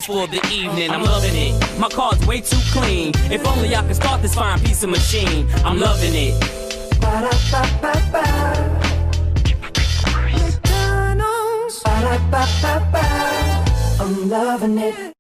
For the evening, I'm loving it. My car's way too clean. If only I could start this fine piece of machine. I'm loving it. I'm loving it.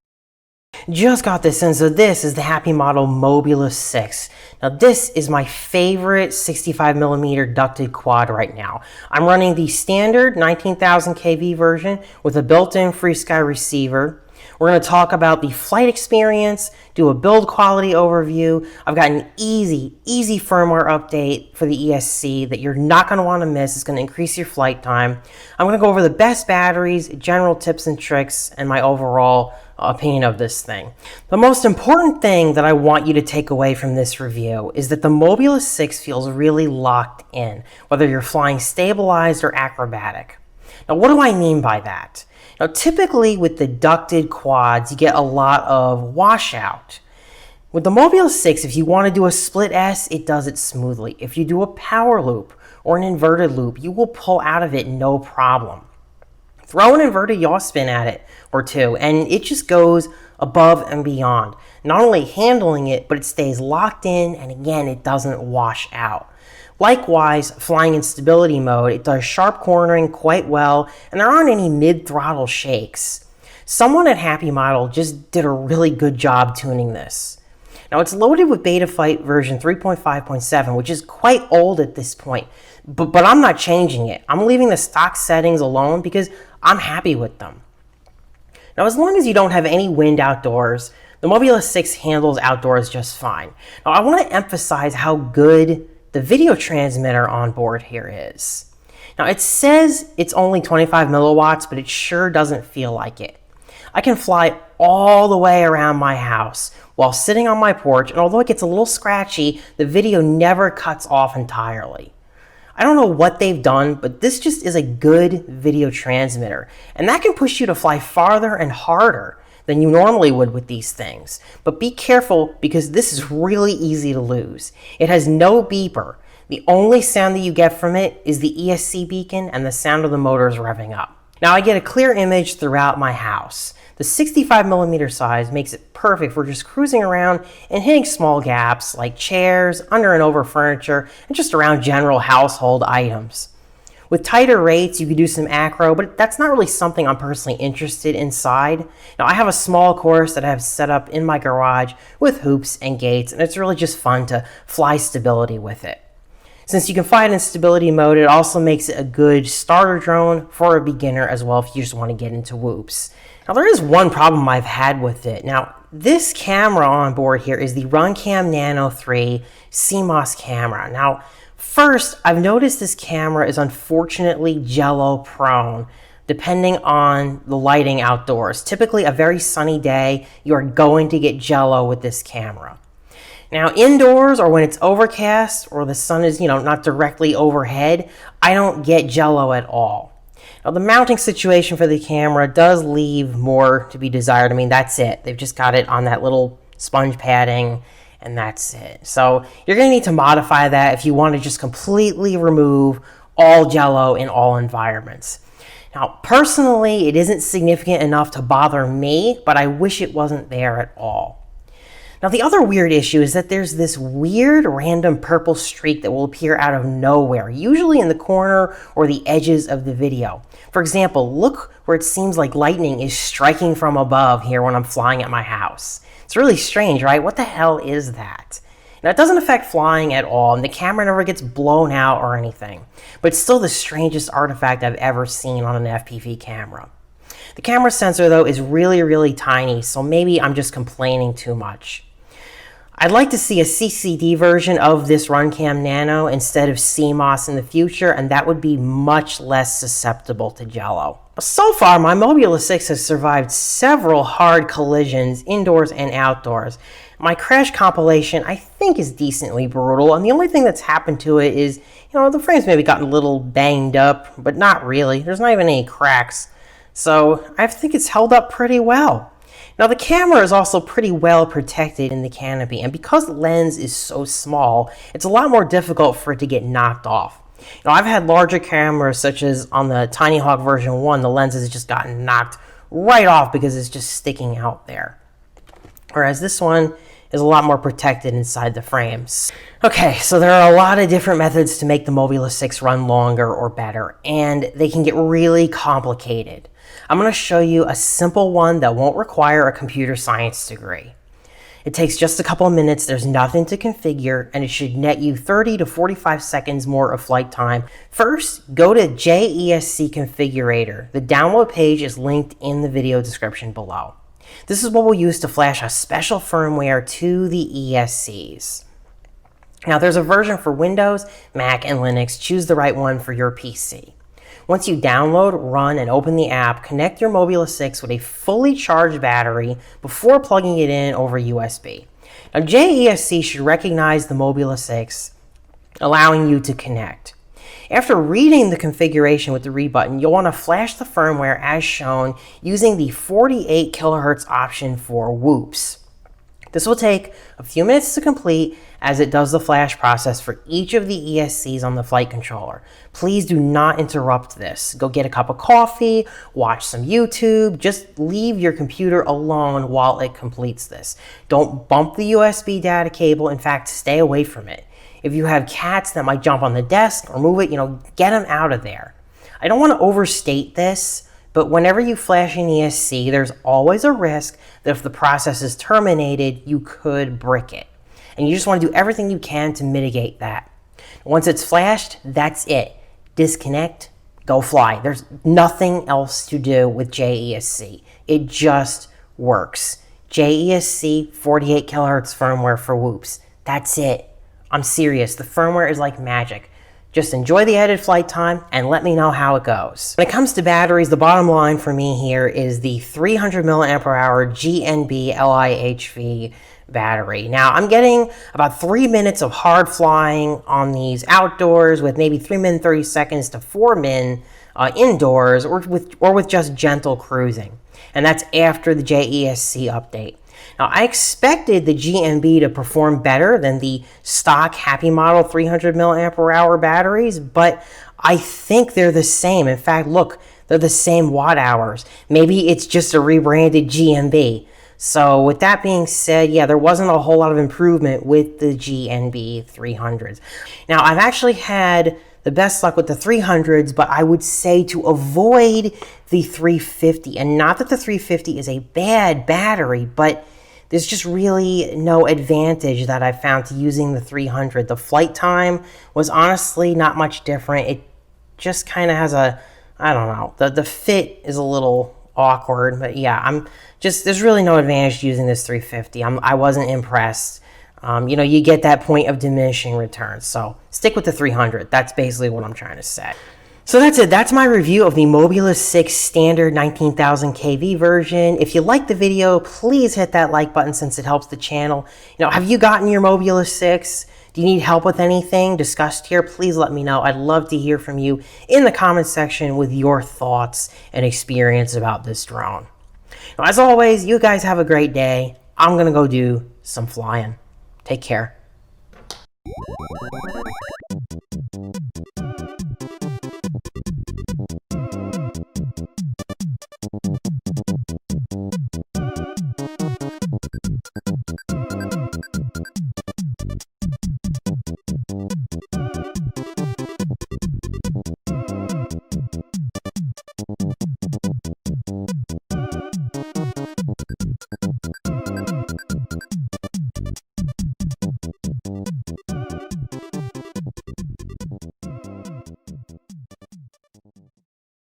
Just got this in, so this is the Happymodel Mobula6. Now this is my favorite 65mm ducted quad right now. I'm running the standard 19,000 kV version with a built-in FreeSky receiver. We're going to talk about the flight experience, do a build quality overview. I've got an easy firmware update for the ESC that you're not going to want to miss. It's going to increase your flight time. I'm going to go over the best batteries, general tips and tricks, and my overall opinion of this thing. The most important thing that I want you to take away from this review is that the Mobula6 feels really locked in, whether you're flying stabilized or acrobatic. Now, what do I mean by that? Now, typically with the ducted quads, you get a lot of washout. With the Mobula6, if you want to do a split S, it does it smoothly. If you do a power loop or an inverted loop, you will pull out of it no problem. Throw an inverted yaw spin at it or two, and it just goes above and beyond. Not only handling it, but it stays locked in, and again, it doesn't wash out. Likewise, flying in stability mode, it does sharp cornering quite well, and there aren't any mid-throttle shakes. Someone at Happymodel just did a really good job tuning this. Now, it's loaded with Betaflight version 3.5.7, which is quite old at this point, but I'm not changing it. I'm leaving the stock settings alone because I'm happy with them. Now, as long as you don't have any wind outdoors, the Mobula6 handles outdoors just fine. Now, I want to emphasize how good the video transmitter on board here is. Now, it says it's only 25 milliwatts, but it sure doesn't feel like it. I can fly all the way around my house while sitting on my porch, and although it gets a little scratchy, the video never cuts off entirely. I don't know what they've done, but this just is a good video transmitter, and that can push you to fly farther and harder than you normally would with these things. But be careful, because this is really easy to lose. It has no beeper. The only sound that you get from it is the ESC beacon and the sound of the motors revving up. Now, I get a clear image throughout my house. The 65mm size makes it perfect for just cruising around and hitting small gaps like chairs, under and over furniture, and just around general household items. With tighter rates, you could do some acro, but that's not really something I'm personally interested inside. Now, I have a small course that I have set up in my garage with hoops and gates, and it's really just fun to fly stability with it. Since you can fly it in stability mode, it also makes it a good starter drone for a beginner as well if you just want to get into whoops. Now, there is one problem I've had with it. Now, this camera on board here is the Runcam Nano 3 CMOS camera. Now, first, I've noticed this camera is unfortunately Jello prone, depending on the lighting outdoors. Typically, a very sunny day, you are going to get Jello with this camera. Now, indoors or when it's overcast or the sun is, not directly overhead, I don't get Jello at all. Now, the mounting situation for the camera does leave more to be desired. I mean, that's it. They've just got it on that little sponge padding, and that's it. So you're going to need to modify that if you want to just completely remove all Jello in all environments. Now, personally, it isn't significant enough to bother me, but I wish it wasn't there at all. Now, the other weird issue is that there's this weird random purple streak that will appear out of nowhere, usually in the corner or the edges of the video. For example, look where it seems like lightning is striking from above here when I'm flying at my house. It's really strange, right? What the hell is that? Now, it doesn't affect flying at all, and the camera never gets blown out or anything, but it's still the strangest artifact I've ever seen on an FPV camera. The camera sensor, though, is really tiny, so maybe I'm just complaining too much. I'd like to see a CCD version of this Runcam Nano instead of CMOS in the future, and that would be much less susceptible to Jello. So far, my Mobula6 has survived several hard collisions indoors and outdoors. My crash compilation, I think, is decently brutal, and the only thing that's happened to it is, the frame's maybe gotten a little banged up, but not really. There's not even any cracks. So I think it's held up pretty well. Now, the camera is also pretty well protected in the canopy, and because the lens is so small, it's a lot more difficult for it to get knocked off. I've had larger cameras, such as on the Tiny Hawk version 1, the lenses have just gotten knocked right off because it's just sticking out there. Whereas this one is a lot more protected inside the frames. Okay, so there are a lot of different methods to make the Mobula 6 run longer or better, and they can get really complicated. I'm going to show you a simple one that won't require a computer science degree. It takes just a couple of minutes, there's nothing to configure, and it should net you 30 to 45 seconds more of flight time. First, go to JESC Configurator. The download page is linked in the video description below. This is what we'll use to flash a special firmware to the ESCs. Now, there's a version for Windows, Mac, and Linux. Choose the right one for your PC. Once you download, run, and open the app, connect your Mobula 6 with a fully charged battery before plugging it in over USB. Now, JESC should recognize the Mobula 6, allowing you to connect. After reading the configuration with the read button, you'll want to flash the firmware as shown using the 48 kHz option for whoops. This will take a few minutes to complete as it does the flash process for each of the ESCs on the flight controller. Please do not interrupt this. Go get a cup of coffee, watch some YouTube, just leave your computer alone while it completes this. Don't bump the USB data cable, in fact, stay away from it. If you have cats that might jump on the desk or move it, get them out of there. I don't want to overstate this, but whenever you flash an ESC, there's always a risk that if the process is terminated, you could brick it. And you just want to do everything you can to mitigate that. Once it's flashed, that's it. Disconnect, go fly. There's nothing else to do with JESC. It just works. JESC 48 kHz firmware for whoops. That's it. I'm serious, the firmware is like magic. Just enjoy the added flight time and let me know how it goes. When it comes to batteries, the bottom line for me here is the 300 mAh GNB LIHV battery. Now, I'm getting about 3 minutes of hard flying on these outdoors with maybe 3 min 30 seconds to 4 min indoors or with just gentle cruising. And that's after the JESC update. Now, I expected the GNB to perform better than the stock Happymodel 300 mAh batteries, but I think they're the same. In fact, look, they're the same watt hours. Maybe it's just a rebranded GNB. So with that being said, yeah, there wasn't a whole lot of improvement with the GNB 300s. Now, I've actually had the best luck with the 300s, but I would say to avoid the 350. And not that the 350 is a bad battery, but there's just really no advantage that I found to using the 300. The flight time was honestly not much different. It just kind of has a, I don't know, the fit is a little awkward, but yeah, there's really no advantage to using this 350. I wasn't impressed. You get that point of diminishing returns, so stick with the 300. That's basically what I'm trying to say. So that's it. That's my review of the Mobula 6 standard 19,000 kV version. If you liked the video, please hit that like button since it helps the channel. Have you gotten your Mobula 6? Do you need help with anything discussed here? Please let me know. I'd love to hear from you in the comments section with your thoughts and experience about this drone. Now, as always, you guys have a great day. I'm going to go do some flying. Take care.